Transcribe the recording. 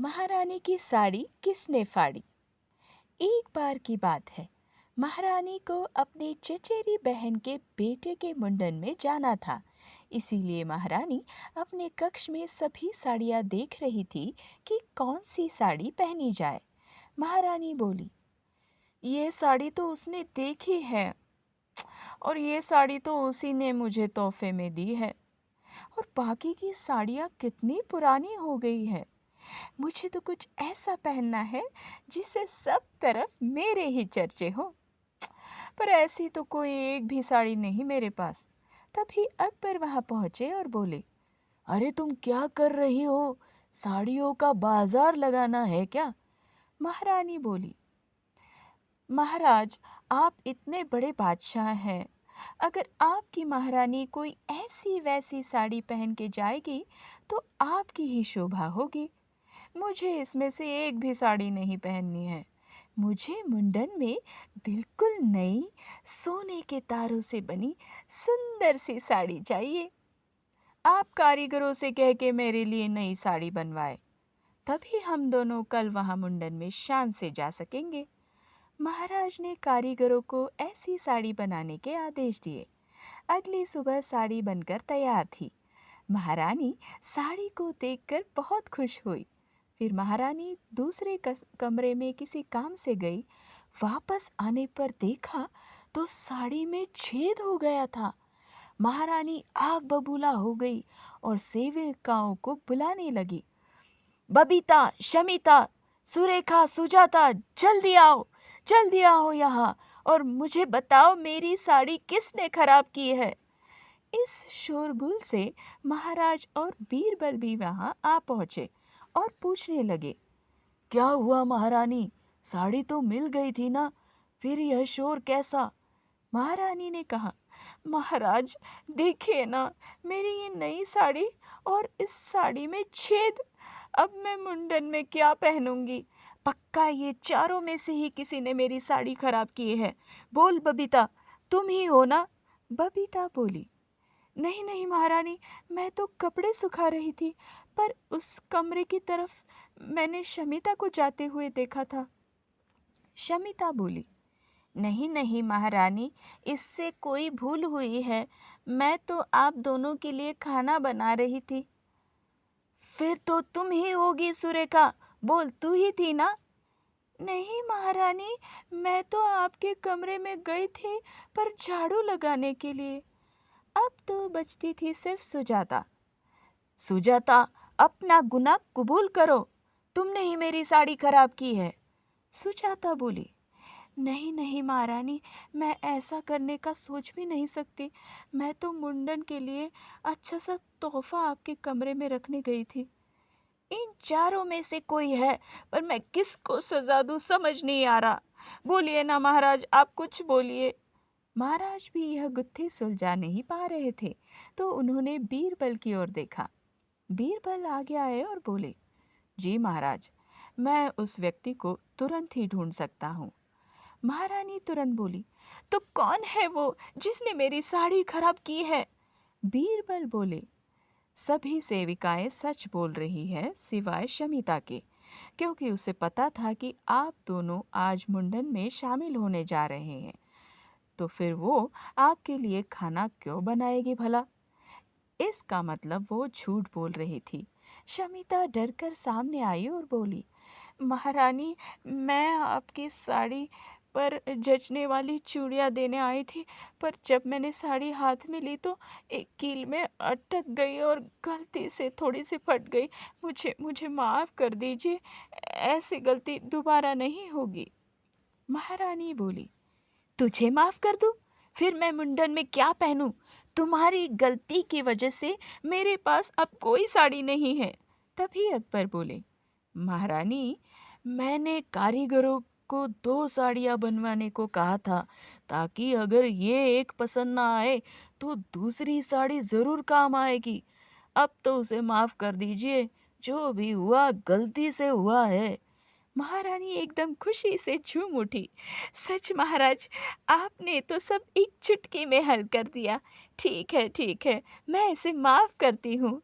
महारानी की साड़ी किसने फाड़ी। एक बार की बात है। महारानी को अपने चचेरी बहन के बेटे के मुंडन में जाना था। इसीलिए महारानी अपने कक्ष में सभी साड़ियाँ देख रही थी कि कौन सी साड़ी पहनी जाए। महारानी बोली, ये साड़ी तो उसने देखी है और ये साड़ी तो उसी ने मुझे तोहफे में दी है। और बाकी की साड़ियाँ कितनी पुरानी हो गई है। मुझे तो कुछ ऐसा पहनना है जिससे सब तरफ मेरे ही चर्चे हो। पर ऐसी तो कोई एक भी साड़ी नहीं मेरे पास। तभी अकबर वहां पहुंचे और बोले, अरे तुम क्या कर रही हो? साड़ियों का बाजार लगाना है क्या? महारानी बोली, महाराज, आप इतने बड़े बादशाह हैं। अगर आपकी महारानी कोई ऐसी वैसी साड़ी पहन के जाएगी तो आपकी ही शोभा होगी। मुझे इसमें से एक भी साड़ी नहीं पहननी है। मुझे मुंडन में बिल्कुल नई सोने के तारों से बनी सुंदर सी साड़ी चाहिए। आप कारीगरों से कह के मेरे लिए नई साड़ी बनवाए, तभी हम दोनों कल वहां मुंडन में शान से जा सकेंगे। महाराज ने कारीगरों को ऐसी साड़ी बनाने के आदेश दिए। अगली सुबह साड़ी बनकर तैयार थी। महारानी साड़ी को देखकर बहुत खुश हुई। फिर महारानी दूसरे कमरे में किसी काम से गई। वापस आने पर देखा तो साड़ी में छेद हो गया था। महारानी आग बबूला हो गई और सेविकाओं को बुलाने लगी। बबीता, शमिता, सुरेखा, सुजाता, जल्दी आओ यहाँ और मुझे बताओ मेरी साड़ी किसने खराब की है। इस शोरगुल से महाराज और बीरबल भी वहां आ पहुंचे और पूछने लगे, क्या हुआ महारानी? साड़ी तो मिल गई थी ना, फिर यह शोर कैसा? महारानी ने कहा, महाराज देखिए ना, मेरी ये नई साड़ी और इस साड़ी में छेद। अब मैं मुंडन में क्या पहनूंगी? पक्का ये चारों में से ही किसी ने मेरी साड़ी खराब की है। बोल बबीता, तुम ही हो ना? बबीता बोली, नहीं नहीं महारानी, मैं तो कपड़े सुखा रही थी, पर उस कमरे की तरफ मैंने शमिता को जाते हुए देखा था। शमिता बोली, नहीं नहीं महारानी, इससे कोई भूल हुई है। मैं तो आप दोनों के लिए खाना बना रही थी। फिर तो तुम ही होगी सुरेखा, बोल तू ही थी ना? नहीं महारानी, मैं तो आपके कमरे में गई थी पर झाड़ू लगाने के लिए। अब तो बचती थी सिर्फ सुजाता। सुजाता, अपना गुनाह कबूल करो, तुमने ही मेरी साड़ी खराब की है। सुजाता बोली, नहीं नहीं महारानी, मैं ऐसा करने का सोच भी नहीं सकती। मैं तो मुंडन के लिए अच्छा सा तोहफा आपके कमरे में रखने गई थी। इन चारों में से कोई है, पर मैं किसको सजा दूं समझ नहीं आ रहा। बोलिए ना महाराज, आप कुछ बोलिए। महाराज भी यह गुत्थी सुलझा नहीं पा रहे थे, तो उन्होंने बीरबल की ओर देखा। बीरबल आगे आए और बोले, जी महाराज, मैं उस व्यक्ति को तुरंत ही ढूंढ सकता हूँ। महारानी तुरंत बोली, तो कौन है वो जिसने मेरी साड़ी खराब की है? बीरबल बोले, सभी सेविकाएं सच बोल रही है सिवाय शमिता के, क्योंकि उसे पता था कि आप दोनों आज मुंडन में शामिल होने जा रहे हैं। तो फिर वो आपके लिए खाना क्यों बनाएगी भला? इसका मतलब वो झूठ बोल रही थी। शमिता डरकर सामने आई और बोली, महारानी, मैं आपकी साड़ी पर जचने वाली चूड़ियाँ देने आई थी, पर जब मैंने साड़ी हाथ में ली तो एक कील में अटक गई और गलती से थोड़ी सी फट गई। मुझे मुझे माफ़ कर दीजिए, ऐसी गलती दोबारा नहीं होगी। महारानी बोली, तुझे माफ़ कर दूँ? फिर मैं मुंडन में क्या पहनूं? तुम्हारी गलती की वजह से मेरे पास अब कोई साड़ी नहीं है। तभी अकबर बोले, महारानी, मैंने कारीगरों को 2 साड़ियाँ बनवाने को कहा था, ताकि अगर ये एक पसंद ना आए तो दूसरी साड़ी ज़रूर काम आएगी। अब तो उसे माफ़ कर दीजिए, जो भी हुआ गलती से हुआ है। महारानी एकदम खुशी से झूम उठी। सच महाराज, आपने तो सब एक चुटकी में हल कर दिया। ठीक है, मैं इसे माफ़ करती हूँ।